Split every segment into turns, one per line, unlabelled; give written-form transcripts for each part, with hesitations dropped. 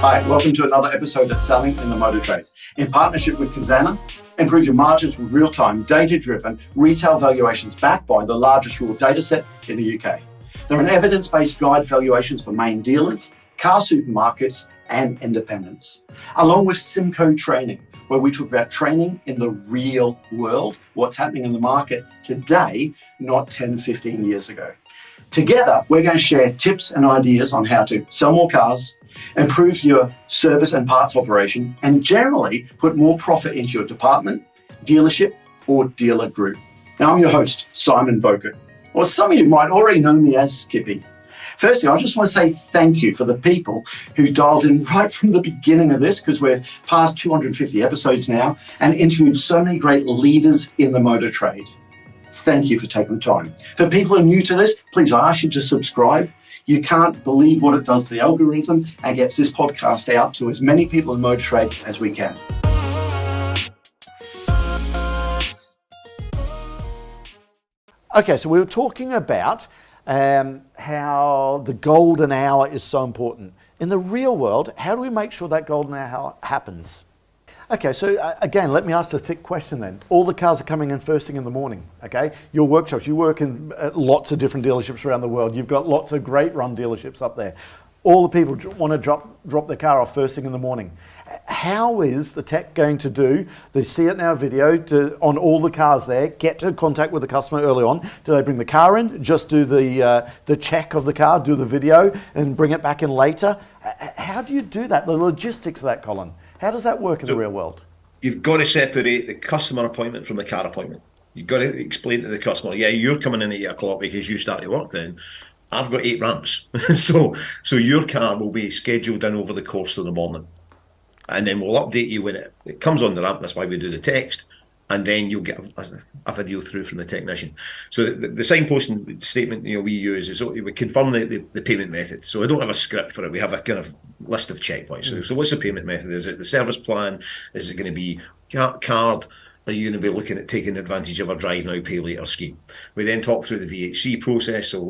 Hi, welcome to another episode of Selling in the Motor Trade. In partnership with Kazana, improve your margins with real-time, data-driven retail valuations backed by the largest raw data set in the UK. They're an evidence-based guide valuations for main dealers, car supermarkets, and independents, along with Symco training, where we talk about training in the real world, what's happening in the market today, not 10, 15 years ago. Together, we're going to share tips and ideas on how to sell more cars, improve your service and parts operation, and generally put more profit into your department, dealership, or dealer group. Now, I'm your host, Simon Bowkett, or some of you might already know me as Skippy. Firstly, I just want to say thank you for the people who dialed in right from the beginning of this, because we're past 250 episodes now and interviewed so many great leaders in the motor trade. Thank you for taking the time. For people who are new to this, please, I ask you to subscribe. You can't believe what it does to the algorithm and gets this podcast out to as many people in motor trade as we can. Okay, so we were talking about how the golden hour is so important. In the real world, how do we make sure that golden hour happens? Okay, so again, let me ask a thick question then. All the cars are coming in first thing in the morning, okay? Your workshops, you work in lots of different dealerships around the world. You've got lots of great run dealerships up there. All the people want to drop their car off first thing in the morning. How is the tech going to do the See It Now video on all the cars there, get to contact with the customer early on? Do they bring the car in, just do the check of the car, do the video, and bring it back in later? How do you do that? The logistics of that, Colin. How does that work in the real world?
You've got to separate the customer appointment from the car appointment. You've got to explain to the customer, yeah, you're coming in at 8 o'clock because you start to work then. I've got 8 ramps. so your car will be scheduled in over the course of the morning. And then we'll update you when it comes on the ramp. That's why we do the text. And then you'll get a video through from the technician. So the signposting statement we use is we confirm the payment method. So I don't have a script for it. We have a kind of list of checkpoints. So what's the payment method? Is it the service plan? Is it going to be card? Are you going to be looking at taking advantage of our drive now, pay later scheme? We then talk through the VHC process. So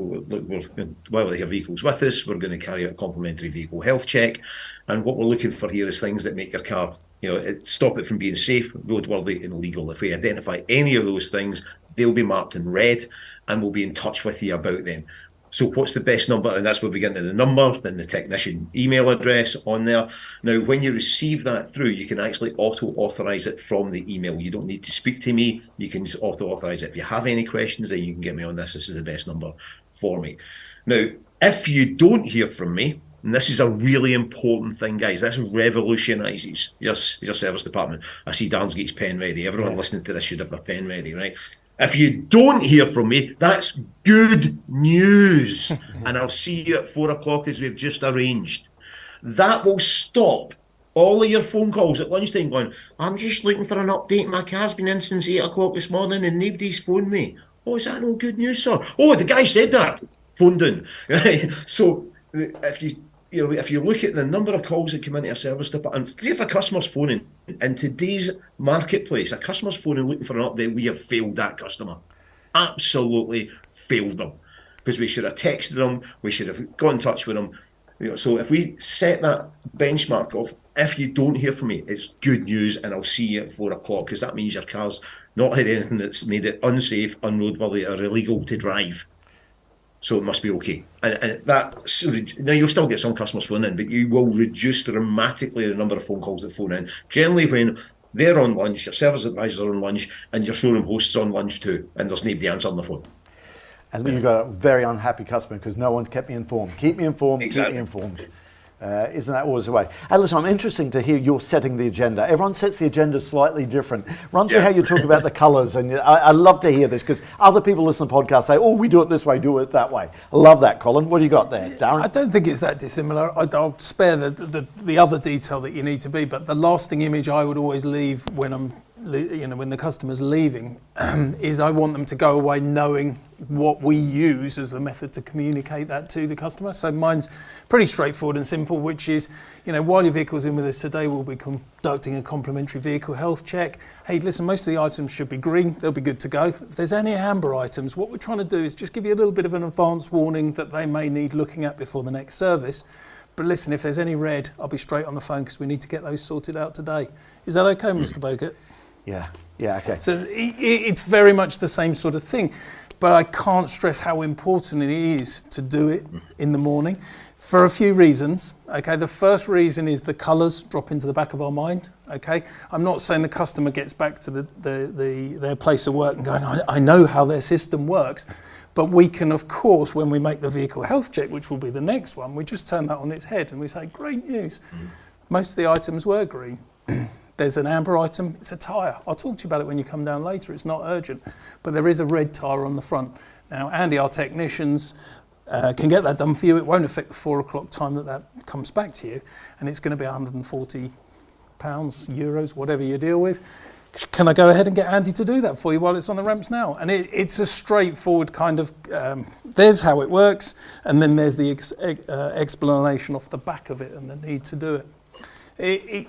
while they have vehicles with us, we're going to carry out a complimentary vehicle health check. And what we're looking for here is things that make your car, stop it from being safe, roadworthy and legal. If we identify any of those things, they'll be marked in red and we'll be in touch with you about them. So what's the best number? And that's where we get into the number, then the technician email address on there. Now, when you receive that through, you can actually auto-authorize it from the email. You don't need to speak to me. You can just auto-authorize it. If you have any questions, then you can get me on this. This is the best number for me. Now, if you don't hear from me, and this is a really important thing, guys, this revolutionises your service department. I see Darren's got his pen ready. Everyone listening to this should have their pen ready, right? If you don't hear from me, that's good news. And I'll see you at 4 o'clock as we've just arranged. That will stop all of your phone calls at lunchtime going, I'm just looking for an update. My car's been in since 8 o'clock this morning and nobody's phoned me. Oh, is that no good news, sir? Oh, the guy said that. Phoned in. Right? So if you look at the number of calls that come into a service department, see if a customer's phoning in today's marketplace, a customer's phoning looking for an update, we have failed that customer. Absolutely failed them. Because we should have texted them, we should have got in touch with them. So if we set that benchmark of, if you don't hear from me, it's good news and I'll see you at 4 o'clock, because that means your car's not had anything that's made it unsafe, unroadworthy or illegal to drive. So it must be okay. And now you'll still get some customers phoning in, but you will reduce dramatically the number of phone calls that phone in. Generally when they're on lunch, your service advisors are on lunch, and your showroom host's on lunch too, and there's nobody answering the phone.
And then you've got a very unhappy customer because no one's kept me informed. Keep me informed, exactly. Keep me informed. Isn't that always the way? Hey, listen, I'm interested to hear you're setting the agenda. Everyone sets the agenda slightly different. Run through how you talk about the colours, and I love to hear this because other people listen to podcasts say, oh, we do it this way, do it that way. I love that, Colin. What do you got there, Darren?
I don't think it's that dissimilar. I'll spare the other detail that you need to be, but the lasting image I would always leave when when the customer's leaving is I want them to go away knowing what we use as the method to communicate that to the customer. So mine's pretty straightforward and simple, which is, while your vehicle's in with us today, we'll be conducting a complimentary vehicle health check. Hey, listen, most of the items should be green. They'll be good to go. If there's any amber items, what we're trying to do is just give you a little bit of an advance warning that they may need looking at before the next service. But listen, if there's any red, I'll be straight on the phone because we need to get those sorted out today. Is that okay, Mr. Bowkett?
Yeah, okay.
So it's very much the same sort of thing, but I can't stress how important it is to do it in the morning for a few reasons. Okay, the first reason is the colours drop into the back of our mind. Okay, I'm not saying the customer gets back to their place of work and going, I know how their system works, but we can, of course, when we make the vehicle health check, which will be the next one, we just turn that on its head and we say, great news. Most of the items were green. There's an amber item, it's a tyre. I'll talk to you about it when you come down later, it's not urgent. But there is a red tyre on the front. Now, Andy, our technicians, can get that done for you. It won't affect the 4 o'clock time that comes back to you. And it's going to be £140, euros, whatever you deal with. Can I go ahead and get Andy to do that for you while it's on the ramps now? And it's a straightforward kind of, there's how it works. And then there's the explanation off the back of it and the need to do it.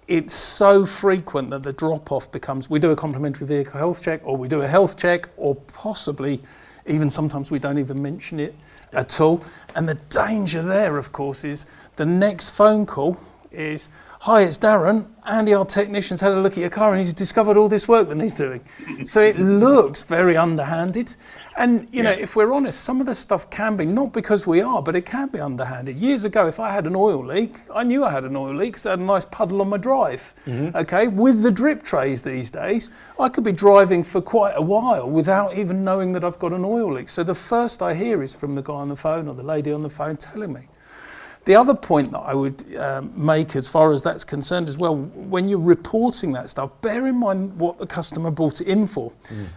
It's so frequent that the drop-off becomes, we do a complimentary vehicle health check, or we do a health check, or possibly even sometimes we don't even mention it at all. And the danger there, of course, is the next phone call is, hi, it's Darren. Andy, our technician's had a look at your car and he's discovered all this work that he's doing. So it looks very underhanded. And, you know, if we're honest, some of the stuff can be, not because we are, but it can be underhanded. Years ago, if I had an oil leak, I knew I had an oil leak because I had a nice puddle on my drive. Okay, with the drip trays these days, I could be driving for quite a while without even knowing that I've got an oil leak. So the first I hear is from the guy on the phone or the lady on the phone telling me. The other point that I would make as far as that's concerned as well, when you're reporting that stuff, bear in mind what the customer brought it in for.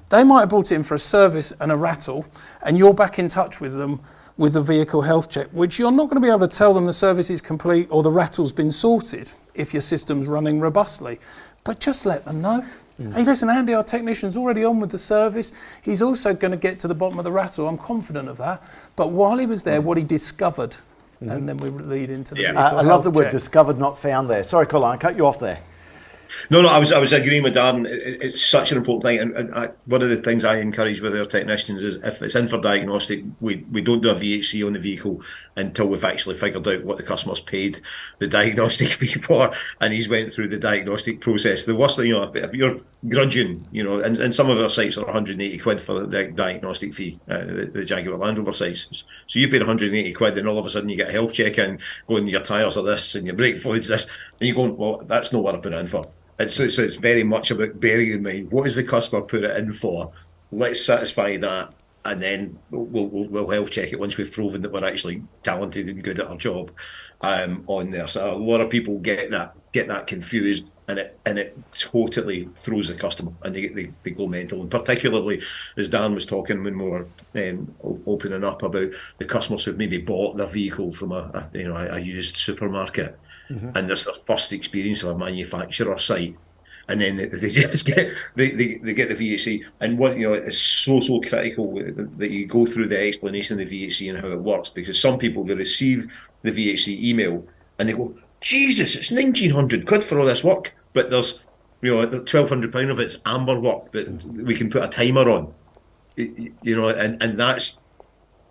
They might have brought it in for a service and a rattle, and you're back in touch with them with a vehicle health check, which you're not going to be able to tell them the service is complete or the rattle's been sorted if your system's running robustly. But just let them know. Hey, listen, Andy, our technician's already on with the service. He's also going to get to the bottom of the rattle. I'm confident of that. But while he was there, what he discovered, and then we lead into the vehicle
I love the word
check.
discovered, not found there. Sorry, Colin, I cut you off there.
No, I was agreeing with Darren. It's such an important thing, and one of the things I encourage with our technicians is if it's in for diagnostic, we don't do a VHC on the vehicle until we've actually figured out what the customer's paid the diagnostic fee for, and he's went through the diagnostic process. The worst thing, if you're grudging, and some of our sites are 180 quid for the diagnostic fee, the Jaguar Land Rover sites. So you paid 180 quid, and all of a sudden you get a health check in, going, your tyres are this, and your brake fluid's this, and you're going, well, that's not what I put it in for. So it's very much about bearing in mind, what does the customer put it in for? Let's satisfy that, and then we'll health check it once we've proven that we're actually talented and good at our job on there. So a lot of people get that confused, and it totally throws the customer, and they go mental. And particularly, as Dan was talking when we were opening up about the customers who've maybe bought their vehicle from a used supermarket. And that's their first experience of a manufacturer site, and then they just get they get the VHC. And what it's so critical that you go through the explanation of the VHC and how it works, because some people, they receive the VHC email and they go, Jesus, it's 1,900 quid for all this work, but there's £1,200 of it's amber work that we can put a timer on, and that's.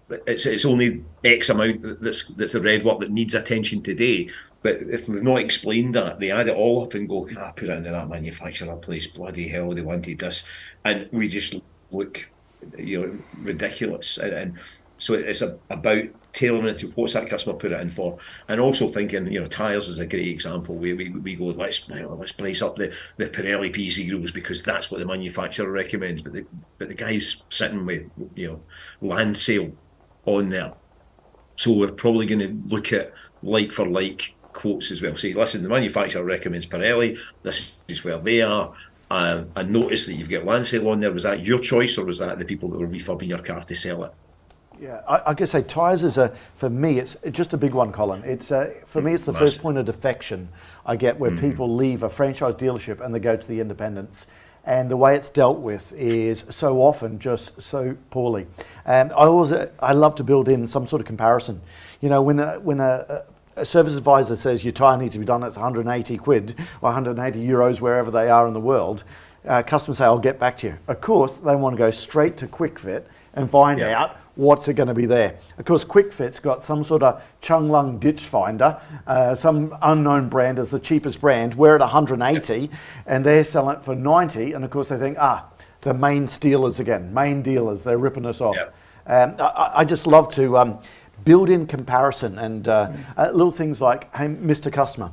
It's only X amount that's the red work that needs attention today. But if we've not explained that, they add it all up and go, put it into that manufacturer place, bloody hell, they wanted this. And we just look, ridiculous. And so it's about tailoring it to what's that customer put it in for. And also thinking, Tyres is a great example where we go, let's price up the Pirelli P0s because that's what the manufacturer recommends. But the guy's sitting with, land sale on there. So we're probably going to look at like for like quotes as well. Say, listen, the manufacturer recommends Pirelli, this is where they are, and notice that you've got land sale on there. Was that your choice, or was that the people that were refurbing your car to sell it?
Yeah, I guess say Tyres is for me, it's just a big one, Colin. It's for me, it's the first point of defection I get where people leave a franchise dealership and they go to the independents. And the way it's dealt with is so often just so poorly. And I love to build in some sort of comparison. When a service advisor says your tyre needs to be done, it's 180 quid or 180 euros wherever they are in the world, customers say, I'll get back to you. Of course, they want to go straight to Quick Fit and find out what's it going to be there? Of course, QuickFit's got some sort of Chung Lung ditch finder, some unknown brand as the cheapest brand. We're at 180 and they're selling it for 90. And of course they think, the main stealers again, main dealers, they're ripping us off. I just love to build in comparison and little things like, hey, Mr. Customer,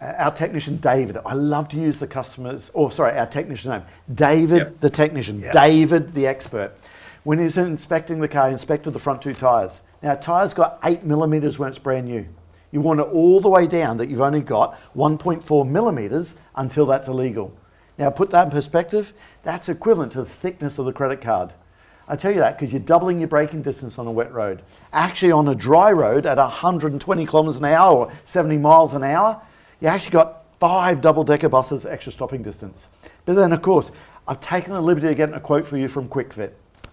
our technician David, I love to use our technician's name, David the technician, David the expert. When he's inspecting the car, he inspected the front two tyres. Now, a tyre's got 8 millimetres when it's brand new. You want it all the way down that you've only got 1.4 millimetres until that's illegal. Now, put that in perspective, that's equivalent to the thickness of the credit card. I tell you that because you're doubling your braking distance on a wet road. Actually, on a dry road at 120 kilometres an hour or 70 miles an hour, you actually got 5 double-decker buses extra stopping distance. But then, of course, I've taken the liberty of getting a quote for you from QuickFit.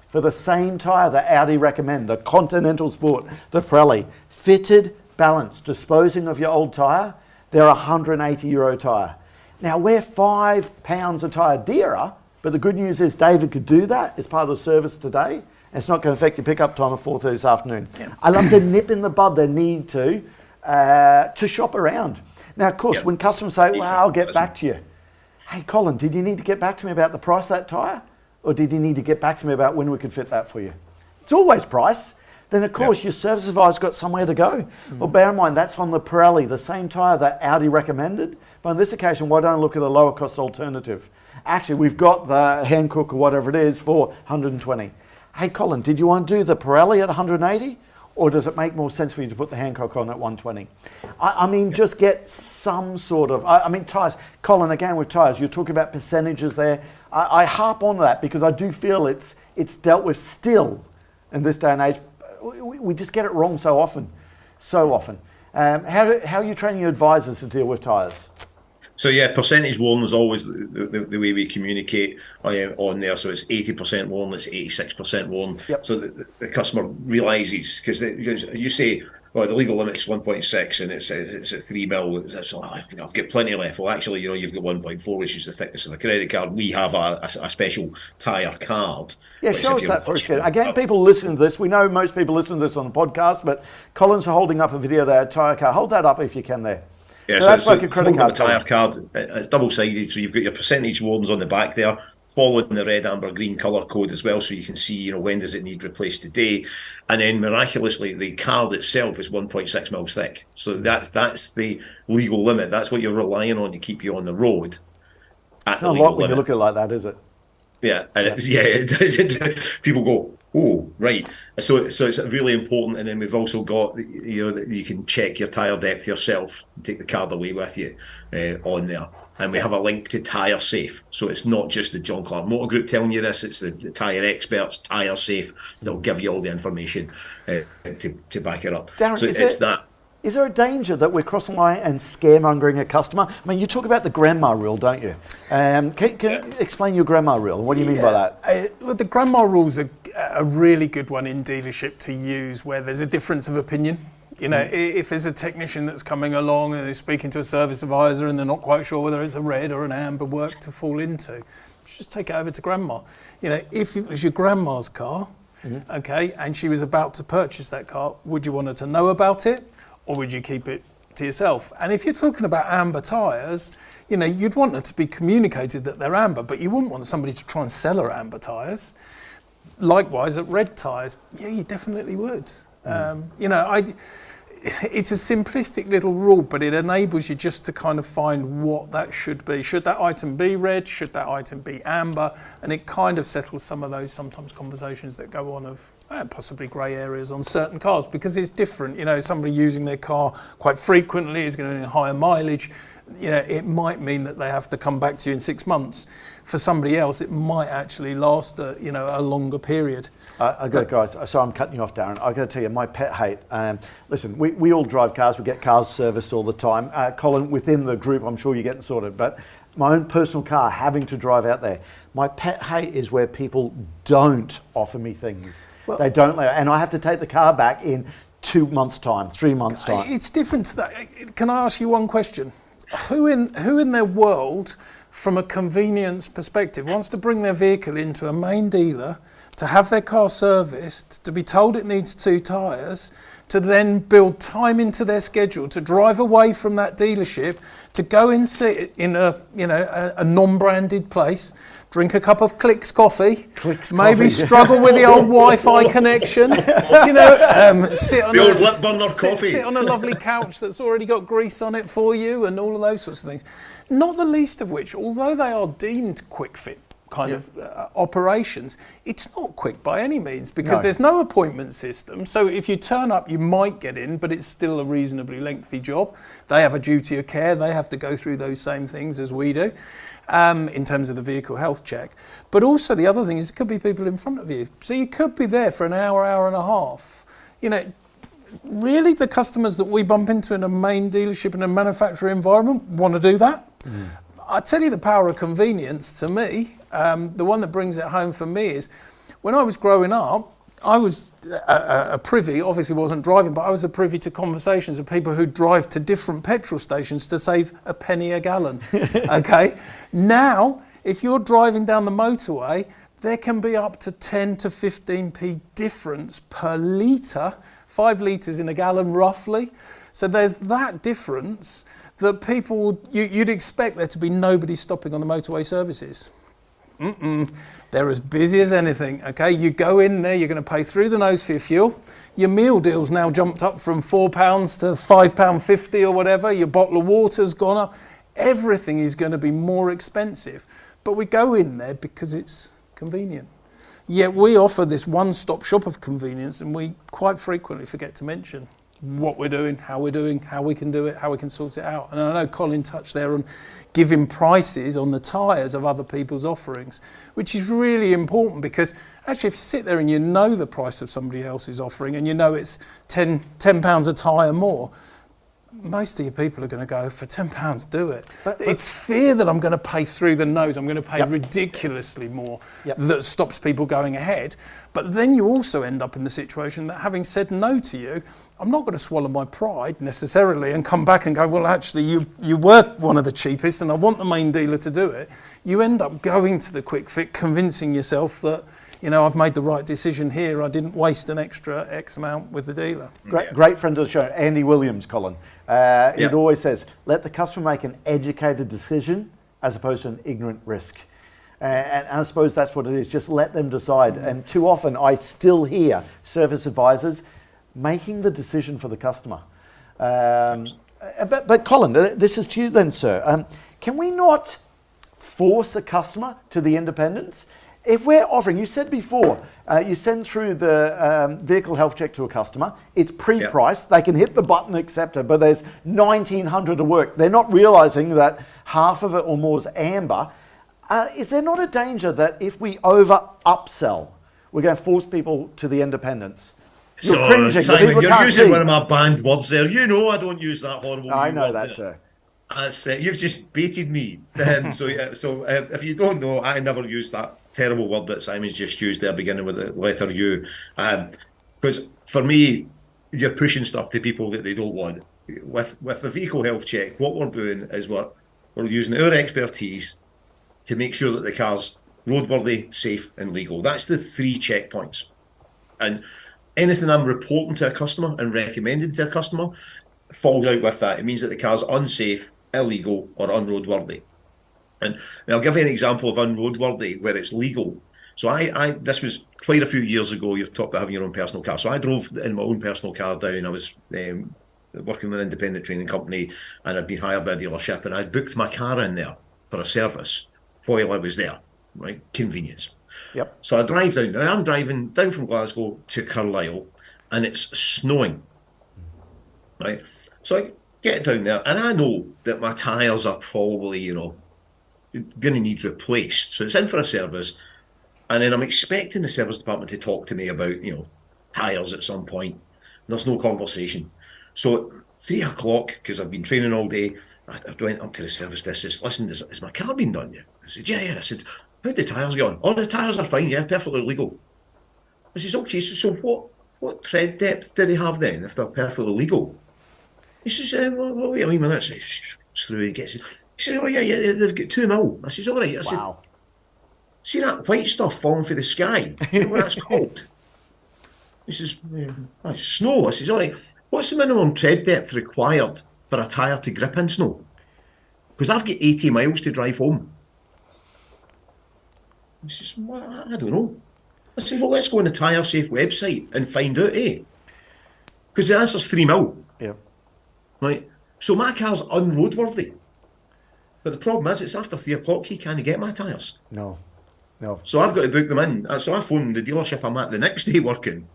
For the same tyre that Audi recommend, the Continental Sport, the Pirelli, fitted, balanced, disposing of your old tyre, they're a €180 tyre. Now, we're £5 a tyre dearer, but the good news is David could do that as part of the service today. And it's not going to affect your pickup time at 4:30 this afternoon. I love to nip in the bud their need to shop around. Now, of course, when customers say, well, I'll get back to you. Hey, Colin, did you need to get back to me about the price of that tyre? Or did you need to get back to me about when we could fit that for you? It's always price. Then, of course, your service advisor's got somewhere to go. Well, bear in mind, that's on the Pirelli, the same tyre that Audi recommended. But on this occasion, why don't I look at a lower cost alternative? Actually, we've got the Hankook or whatever it is for 120. Hey, Colin, did you want to do the Pirelli at 180? Or does it make more sense for you to put the Hankook on at 120? I mean, just get some sort of, tyres. Colin, again with tyres, you're talking about percentages there. I harp on that because I do feel it's dealt with still in this day and age. We just get it wrong so often. How are you training your advisors to deal with tyres?
So percentage worn is always the way we communicate on there. So it's 80% worn, it's 86% worn. So the customer realises, because you say, well, the legal limit's 1.6 and it's at 3 mil. I've got plenty left. Well, actually, you've got 1.4, which is the thickness of a credit card. We have a special tyre card. Yeah, show us that first.
Again, people listening to this, we know most people listen to this on the podcast, but Colin's holding up a video there, a tyre card. Hold that up if you can there.
Yeah, so that's like a credit card. Tyre card. It's double-sided, so you've got your percentage wardens on the back there, followed in the red, amber, green colour code as well, so you can see, when does it need replaced today. And then miraculously, the card itself is 1.6 mils thick. So that's the legal limit. That's what you're relying on to keep you on the road.
It's not a lot when you look at it like that, is it?
Yeah, and it does. People go, oh, right. So it's really important. And then we've also got, you can check your tyre depth yourself, take the card away with you on there. And we have a link to Tyre Safe. So it's not just the John Clark Motor Group telling you this, it's the tyre experts, Tyre Safe. They'll give you all the information to back it up.
Darren,
so it's that.
Is there a danger that we're crossing the line and scaremongering a customer? I mean, you talk about the grandma rule, don't you? Can you explain your grandma rule? What do you mean by that?
Well, the grandma rule's a really good one in dealership to use where there's a difference of opinion. If there's a technician that's coming along and they're speaking to a service advisor and they're not quite sure whether it's a red or an amber work to fall into, just take it over to grandma. If it was your grandma's car, okay, and she was about to purchase that car, would you want her to know about it? Or would you keep it to yourself? And if you're talking about amber tyres, you'd want it to be communicated that they're amber, but you wouldn't want somebody to try and sell her amber tyres. Likewise, at red tyres, you definitely would. It's a simplistic little rule, but it enables you just to kind of find what that should be. Should that item be red? Should that item be amber? And it kind of settles some of those sometimes conversations that go on of possibly grey areas on certain cars because it's different. Somebody using their car quite frequently is going to need higher mileage. It might mean that they have to come back to you in 6 months. For somebody else, it might actually last a longer period.
Guys, so I'm cutting you off, Darren. I've got to tell you, my pet hate. Listen, we all drive cars. We get cars serviced all the time. Colin, within the group, I'm sure you're getting sorted. But my own personal car, having to drive out there, my pet hate is where people don't offer me things. Well, they don't, and I have to take the car back in 2 months' time, 3 months' time.
It's different to that. Can I ask you one question? Who in their world from a convenience perspective, wants to bring their vehicle into a main dealer, to have their car serviced, to be told it needs 2 tyres, to then build time into their schedule, to drive away from that dealership, to go and sit in a non-branded place, drink a cup of Clicks coffee, maybe struggle with the old Wi-Fi connection, sit on a lovely couch that's already got grease on it for you, and all of those sorts of things. Not the least of which, although they are deemed quick fit kind of operations, it's not quick by any means, because there's no appointment system. So if you turn up, you might get in, but it's still a reasonably lengthy job. They have a duty of care. They have to go through those same things as we do in terms of the vehicle health check. But also the other thing is, it could be people in front of you. So you could be there for an hour, hour and a half. Really, the customers that we bump into in a main dealership in a manufacturer environment want to do that. I tell you, the power of convenience to me, the one that brings it home for me is, when I was growing up, I was a privy, obviously wasn't driving, but I was a privy to conversations of people who drive to different petrol stations to save a penny a gallon. Okay, now if you're driving down the motorway, there can be up to 10 to 15p difference per litre, 5 litres in a gallon roughly. So there's that difference that people, you'd expect there to be nobody stopping on the motorway services. They're as busy as anything, okay? You go in there, you're going to pay through the nose for your fuel. Your meal deal's now jumped up from £4 to £5.50 or whatever. Your bottle of water's gone up. Everything is going to be more expensive. But we go in there because it's convenient. Yet we offer this one-stop shop of convenience, and we quite frequently forget to mention what we're doing, how we can do it, how we can sort it out. And I know Colin touched there on giving prices on the tyres of other people's offerings, which is really important, because actually if you sit there and you know the price of somebody else's offering, and you know it's £10 a tyre more, most of your people are going to go, for £10, do it. But it's fear that I'm going to pay through the nose, I'm going to pay ridiculously more, that stops people going ahead. But then you also end up in the situation that, having said no to you, I'm not going to swallow my pride necessarily and come back and go, well, actually, you were one of the cheapest and I want the main dealer to do it. You end up going to the quick fit, convincing yourself that, I've made the right decision here. I didn't waste an extra X amount with the dealer.
Great friend of the show, Andy Williams, Colin. It always says, let the customer make an educated decision as opposed to an ignorant risk. And I suppose that's what it is, just let them decide. And too often I still hear service advisors making the decision for the customer. But Colin, this is to you then, sir. Can we not force a customer to the independence? If we're offering, you said before, you send through the vehicle health check to a customer, it's pre-priced, they can hit the button accept it, but there's 1,900 to work. They're not realising that half of it or more is amber. Is there not a danger that if we over-upsell, we're going to force people to the independence?
Simon, you're using one of my banned words there. I don't use that horrible word.
I know that, sir.
You've just baited me. So if you don't know, I never use that terrible word that Simon's just used there, beginning with the letter U. Because for me, you're pushing stuff to people that they don't want. With the vehicle health check, what we're doing is we're using our expertise to make sure that the car's roadworthy, safe and legal. That's the 3 checkpoints. And anything I'm reporting to a customer and recommending to a customer falls out with that. It means that the car's unsafe, illegal or unroadworthy. And I'll give you an example of unroadworthy where it's legal. So this was quite a few years ago. You've talked about having your own personal car. So I drove in my own personal car down. I was working with an independent training company, and I'd been hired by a dealership, and I'd booked my car in there for a service while I was there, right? Convenience.
Yep. So
I drive down. Now I'm driving down from Glasgow to Carlisle, and it's snowing, right? So I get down there, and I know that my tyres are probably, going to need replaced. So it's in for a service, and then I'm expecting the service department to talk to me about, tyres at some point. There's no conversation. So 3 o'clock, because I've been training all day, I went up to the service desk and said, listen, has my car been done yet? I said, yeah. I said, how'd the tyres go on? Oh, the tyres are fine, yeah, perfectly legal. I says, okay, so what tread depth do they have then if they're perfectly legal? He says, well, wait a minute. through. He says, oh yeah, they've got 2 mil. I says, all right. I said,
Wow.
see that white stuff falling from the sky? Do you know what that's called? He says, oh, it's snow. I says, all right, what's the minimum tread depth required for a tyre to grip in snow? Because I've got 80 miles to drive home. He says, well, I don't know. I said, well, let's go on the Tyre Safe website and find out, Because the answer's 3 mil.
Yeah.
Right? So my car's unroadworthy. But the problem is, it's after 3 o'clock, you can't get my tyres.
No.
So I've got to book them in. So I phone the dealership I'm at the next day working,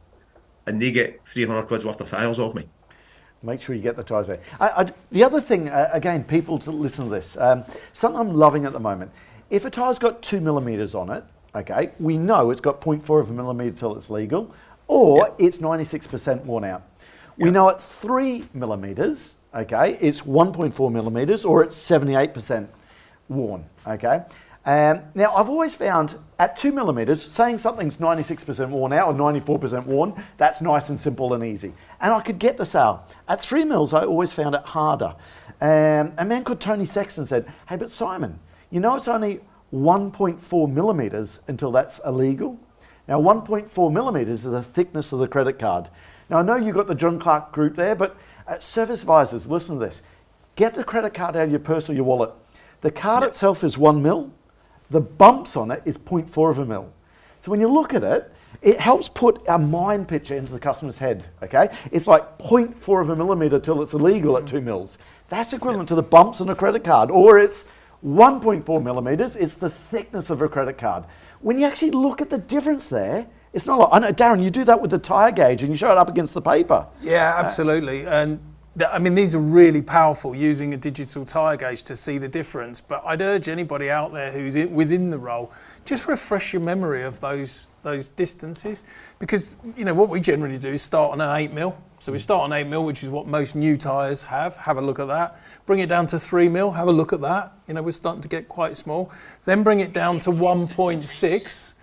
and they get 300 quid's worth of tyres off me.
Make sure you get the tyres there. The other thing, again, people to listen to this, something I'm loving at the moment, if a tyre's got 2 millimetres on it, okay, we know it's got 0.4 of a millimetre till it's legal, or it's 96% worn out. We know at 3 millimetres, okay, it's 1.4 millimetres, or it's 78% worn, okay. Now, I've always found at 2 millimetres, saying something's 96% worn out or 94% worn, that's nice and simple and easy. And I could get the sale. At 3 mils, I always found it harder. A man called Tony Sexton said, hey, but Simon, you know it's only 1.4 millimetres until that's illegal? Now, 1.4 millimetres is the thickness of the credit card. Now, I know you've got the John Clark group there, but service advisors, listen to this. Get the credit card out of your purse or your wallet. The card itself is 1 mil. The bumps on it is 0.4 of a mil. So when you look at it, it helps put a mind picture into the customer's head, okay? It's like 0.4 of a millimetre till it's illegal at 2 mils. That's equivalent to the bumps on a credit card, or it's 1.4 millimetres, it's the thickness of a credit card. When you actually look at the difference there, it's not like, I know, Darren, you do that with the tyre gauge and you show it up against the paper.
Yeah, absolutely. And I mean, these are really powerful, using a digital tyre gauge to see the difference. But I'd urge anybody out there who's within the role, just refresh your memory of those distances. Because, you know, what we generally do is start on an 8 mil. So we start on 8 mil, which is what most new tyres have. Have a look at that. Bring it down to 3 mil. Have a look at that. You know, we're starting to get quite small. Then bring it down to 1.6,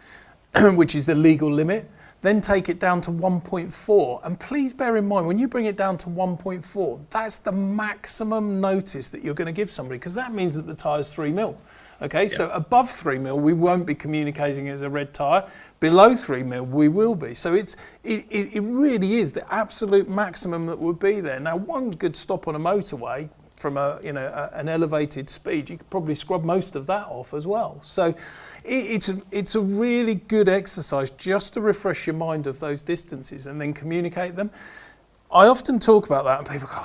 which is the legal limit. Then take it down to 1.4. And please bear in mind, when you bring it down to 1.4, that's the maximum notice that you're going to give somebody, because that means that the tyre's 3 mil. Okay, so above 3 mil, we won't be communicating as a red tyre. Below 3 mil, we will be. So it really is the absolute maximum that would be there. Now, one good stop on a motorway from an elevated speed, you could probably scrub most of that off as well. So it's a really good exercise just to refresh your mind of those distances and then communicate them. I often talk about that and people go,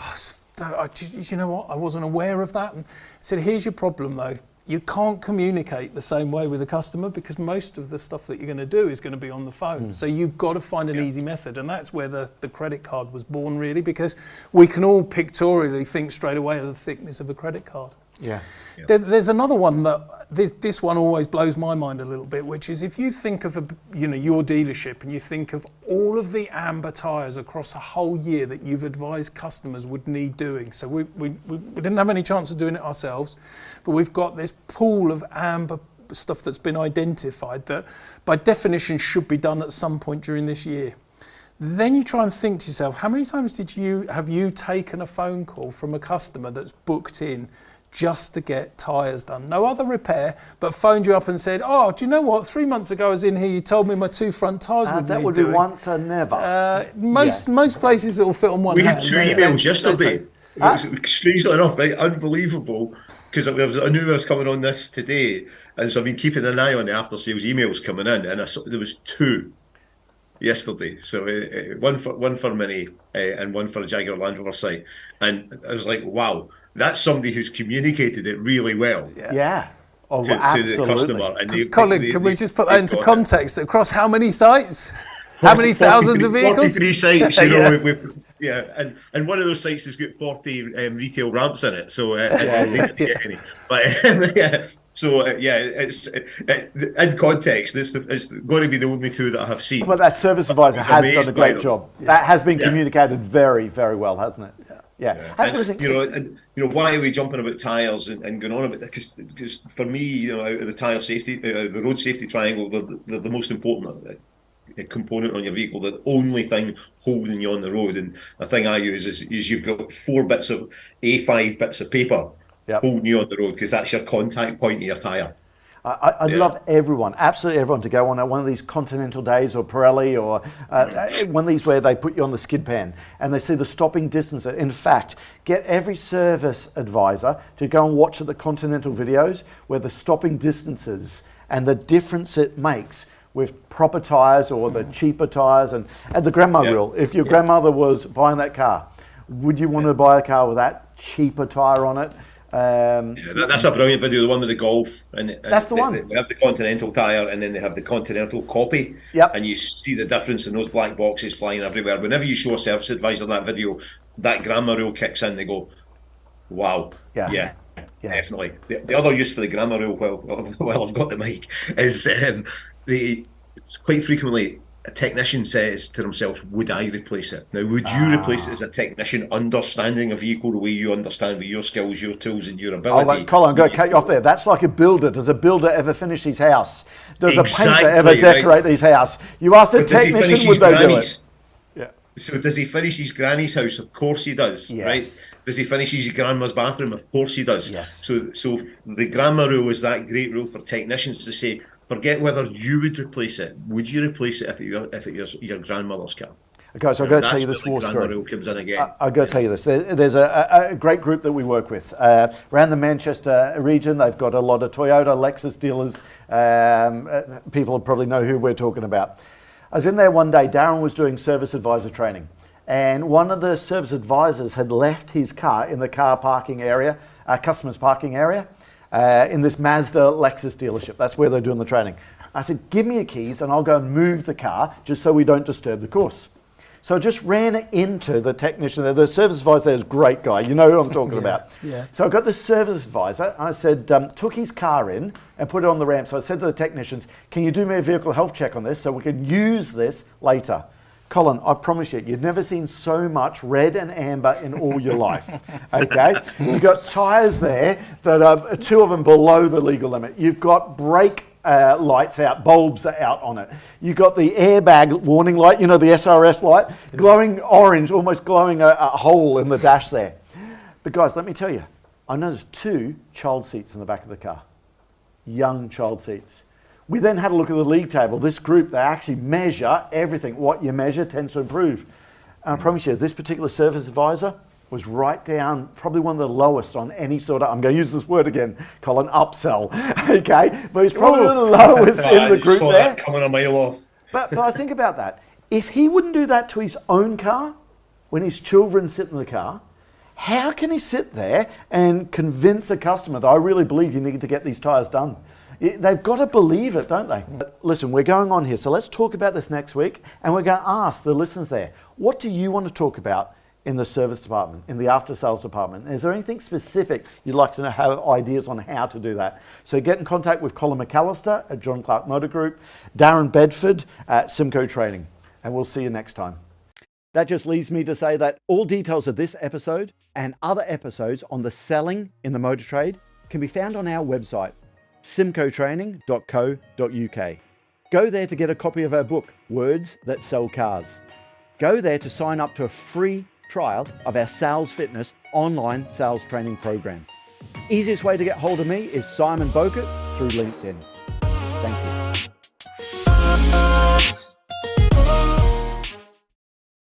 you know what, I wasn't aware of that. And I said, here's your problem though. You can't communicate the same way with a customer because most of the stuff that you're going to do is going to be on the phone. So you've got to find an easy method, and that's where the credit card was born, really, because we can all pictorially think straight away of the thickness of a credit card.
Yeah.
There's another one that this one always blows my mind a little bit, which is if you think of your dealership and you think of all of the amber tyres across a whole year that you've advised customers would need doing. So we didn't have any chance of doing it ourselves, but we've got this pool of amber stuff that's been identified that by definition should be done at some point during this year. Then you try and think to yourself, how many times have you taken a phone call from a customer that's booked in just to get tyres done? No other repair, but phoned you up and said, oh, do you know what? 3 months ago I was in here, you told me my 2 front tyres would need doing.
That would be once and never.
Most places it will fit on one hand.
We had 2 emails yesterday. Strangely enough, right, unbelievable, because I knew I was coming on this today, and so I've been keeping an eye on the after sales emails coming in, and there was 2 yesterday. So one for Mini and one for a Jaguar Land Rover site, and I was like, wow. That's somebody who's communicated it really well.
Yeah. Oh,
to the customer. And
Colin, can we just put that into context? Across how many sites? How many thousands of vehicles?
43 sites, you know. And one of those sites has got 40 retail ramps in it, so they didn't get any. But it's in context. It's going to be the only 2 that I have seen.
But that service advisor has done a great job. Yeah. That has been communicated very, very well, hasn't it? Yeah.
And why are we jumping about tyres and going on about that? Because for me, out of the tyre safety, the road safety triangle, they're the most important component on your vehicle, the only thing holding you on the road. And the thing I use is you've got 4 bits of A5 bits of paper holding you on the road, because that's your contact point of your tyre.
I'd love everyone, absolutely everyone, to go on one of these Continental Days or Pirelli or one of these where they put you on the skid pan and they see the stopping distance. In fact, get every service advisor to go and watch the Continental videos where the stopping distances and the difference it makes with proper tyres or the cheaper tyres. And the grandma rule, if your grandmother was buying that car, would you want to buy a car with that cheaper tyre on it?
That's a brilliant video, the one with the Golf, and
that's the one.
They have the Continental tyre, and then they have the Continental copy, and you see the difference in those black boxes flying everywhere. Whenever you show a service advisor that video, that grammar rule kicks in. They go, wow, yeah. Definitely. The other use for the grammar rule, well, I've got the mic, is quite frequently a technician says to themselves, would I replace it? Now, would you replace it as a technician, understanding a vehicle the way you understand with your skills, your tools and your ability?
Colin, I'm going to cut you off there. That's like a builder. Does a builder ever finish his house? Does a painter ever decorate his house? You ask a technician, would they do it? Yeah.
So does he finish his granny's house? Of course he does, right? Does he finish his grandma's bathroom? Of course he does.
Yes.
So the grammar rule is that great rule for technicians to say, forget whether you would replace it. Would you replace it if it was your grandmother's car?
Okay, so I've got to tell you this war story.
I've
got to tell you this. There's a great group that we work with. Around the Manchester region, they've got a lot of Toyota, Lexus dealers. People probably know who we're talking about. I was in there one day. Darren was doing service advisor training. And one of the service advisors had left his car in the car parking area, customer's parking area. In this Mazda Lexus dealership. That's where they're doing the training. I said, give me your keys and I'll go and move the car just so we don't disturb the course. So I just ran into the technician there. The service advisor there is a great guy. You know who I'm talking about.
Yeah.
So I got the service advisor. I said, took his car in and put it on the ramp. So I said to the technicians, can you do me a vehicle health check on this so we can use this later? Colin, I promise you, you've never seen so much red and amber in all your life, okay? You've got tyres there that are 2 of them below the legal limit. You've got brake lights out, bulbs are out on it. You've got the airbag warning light, you know, the SRS light, glowing orange, almost glowing a hole in the dash there. But guys, let me tell you, I noticed 2 child seats in the back of the car, young child seats. We then had a look at the league table. This group, they actually measure everything. What you measure tends to improve. And I promise you, this particular service advisor was right down, probably one of the lowest on any sort of, I'm going to use this word again, Colin, upsell, okay? But he's probably the lowest in the group there.
That coming a mile off.
But I think about that. If he wouldn't do that to his own car, when his children sit in the car, how can he sit there and convince a customer that I really believe you need to get these tyres done? They've got to believe it, don't they? But listen, we're going on here, so let's talk about this next week, and we're going to ask the listeners there, what do you want to talk about in the service department, in the after sales department? Is there anything specific you'd like to know, have ideas on how to do that? So get in contact with Colin McAllister at John Clark Motor Group, Darren Bedford at Symco Training, and we'll see you next time. That just leaves me to say that all details of this episode and other episodes on the selling in the motor trade can be found on our website, symcotraining.co.uk. Go there to get a copy of our book, Words That Sell Cars. Go there to sign up to a free trial of our Sales Fitness online sales training program. Easiest way to get hold of me is Simon Bowkett through LinkedIn.